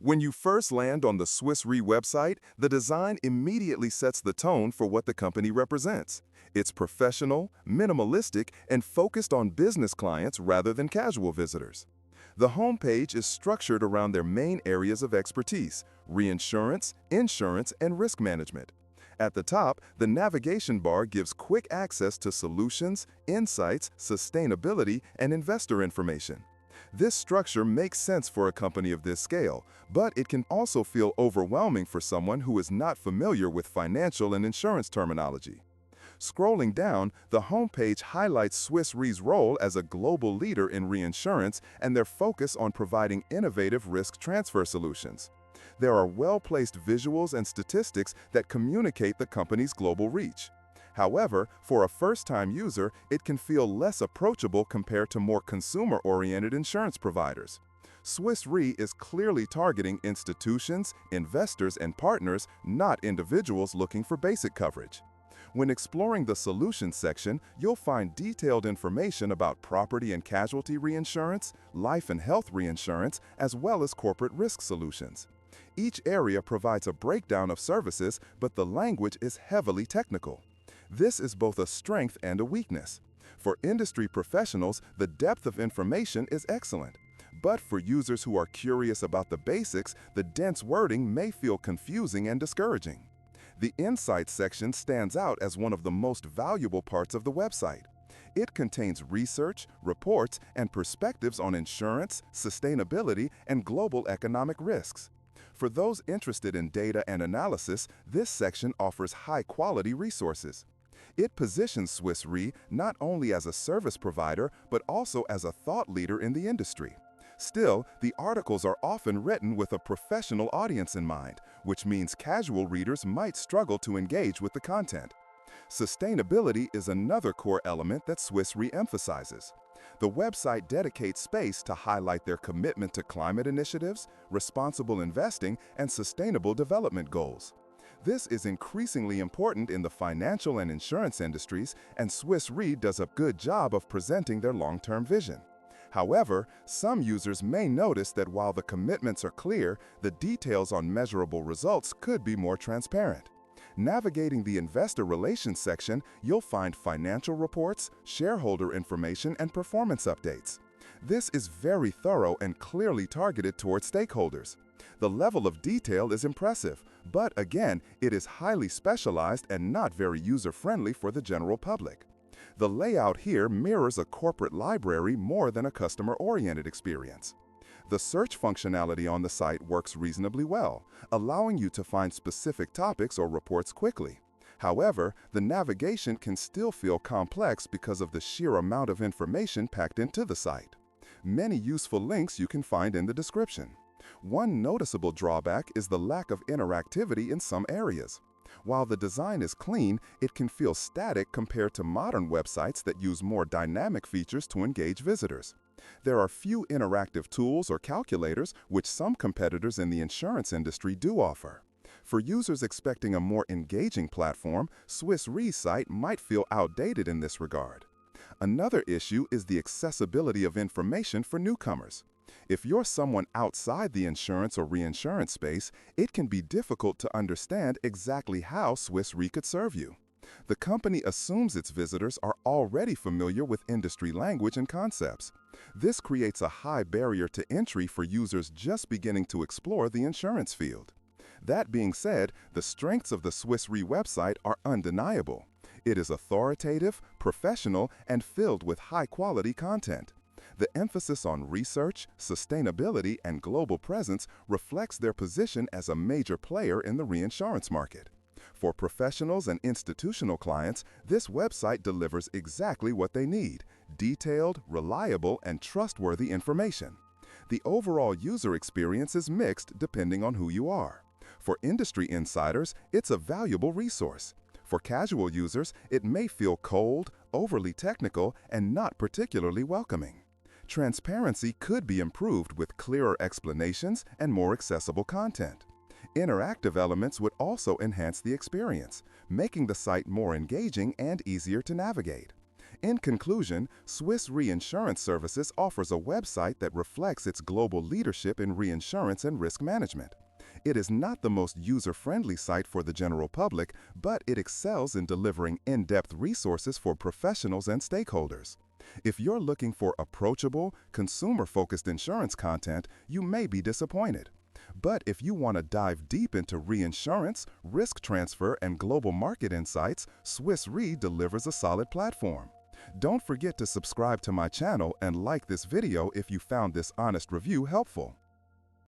When you first land on the Swiss Re website, the design immediately sets the tone for what the company represents. It's professional, minimalistic, and focused on business clients rather than casual visitors. The homepage is structured around their main areas of expertise: reinsurance, insurance, and risk management. At the top, the navigation bar gives quick access to solutions, insights, sustainability, and investor information. This structure makes sense for a company of this scale, but it can also feel overwhelming for someone who is not familiar with financial and insurance terminology. Scrolling down, the homepage highlights Swiss Re's role as a global leader in reinsurance and their focus on providing innovative risk transfer solutions. There are well-placed visuals and statistics that communicate the company's global reach. However, for a first-time user, it can feel less approachable compared to more consumer-oriented insurance providers. Swiss Re is clearly targeting institutions, investors, and partners, not individuals looking for basic coverage. When exploring the Solutions section, you'll find detailed information about property and casualty reinsurance, life and health reinsurance, as well as corporate risk solutions. Each area provides a breakdown of services, but the language is heavily technical. This is both a strength and a weakness. For industry professionals, the depth of information is excellent. But for users who are curious about the basics, the dense wording may feel confusing and discouraging. The Insights section stands out as one of the most valuable parts of the website. It contains research, reports, and perspectives on insurance, sustainability, and global economic risks. For those interested in data and analysis, this section offers high-quality resources. It positions Swiss Re not only as a service provider, but also as a thought leader in the industry. Still, the articles are often written with a professional audience in mind, which means casual readers might struggle to engage with the content. Sustainability is another core element that Swiss Re emphasizes. The website dedicates space to highlight their commitment to climate initiatives, responsible investing, and sustainable development goals. This is increasingly important in the financial and insurance industries, and Swiss Re does a good job of presenting their long-term vision. However, some users may notice that while the commitments are clear, the details on measurable results could be more transparent. Navigating the Investor Relations section, you'll find financial reports, shareholder information, and performance updates. This is very thorough and clearly targeted towards stakeholders. The level of detail is impressive, but again, it is highly specialized and not very user-friendly for the general public. The layout here mirrors a corporate library more than a customer-oriented experience. The search functionality on the site works reasonably well, allowing you to find specific topics or reports quickly. However, the navigation can still feel complex because of the sheer amount of information packed into the site. Many useful links you can find in the description. One noticeable drawback is the lack of interactivity in some areas. While the design is clean, it can feel static compared to modern websites that use more dynamic features to engage visitors. There are few interactive tools or calculators, which some competitors in the insurance industry do offer. For users expecting a more engaging platform, Swiss Re's site might feel outdated in this regard. Another issue is the accessibility of information for newcomers. If you're someone outside the insurance or reinsurance space, it can be difficult to understand exactly how Swiss Re could serve you. The company assumes its visitors are already familiar with industry language and concepts. This creates a high barrier to entry for users just beginning to explore the insurance field. That being said, the strengths of the Swiss Re website are undeniable. It is authoritative, professional, and filled with high-quality content. The emphasis on research, sustainability, and global presence reflects their position as a major player in the reinsurance market. For professionals and institutional clients, this website delivers exactly what they need: detailed, reliable, and trustworthy information. The overall user experience is mixed depending on who you are. For industry insiders, it's a valuable resource. For casual users, it may feel cold, overly technical, and not particularly welcoming. Transparency could be improved with clearer explanations and more accessible content. Interactive elements would also enhance the experience, making the site more engaging and easier to navigate. In conclusion, Swiss Reinsurance Services offers a website that reflects its global leadership in reinsurance and risk management. It is not the most user-friendly site for the general public, but it excels in delivering in-depth resources for professionals and stakeholders. If you're looking for approachable, consumer-focused insurance content, you may be disappointed. But if you want to dive deep into reinsurance, risk transfer, and global market insights, Swiss Re delivers a solid platform. Don't forget to subscribe to my channel and like this video if you found this honest review helpful.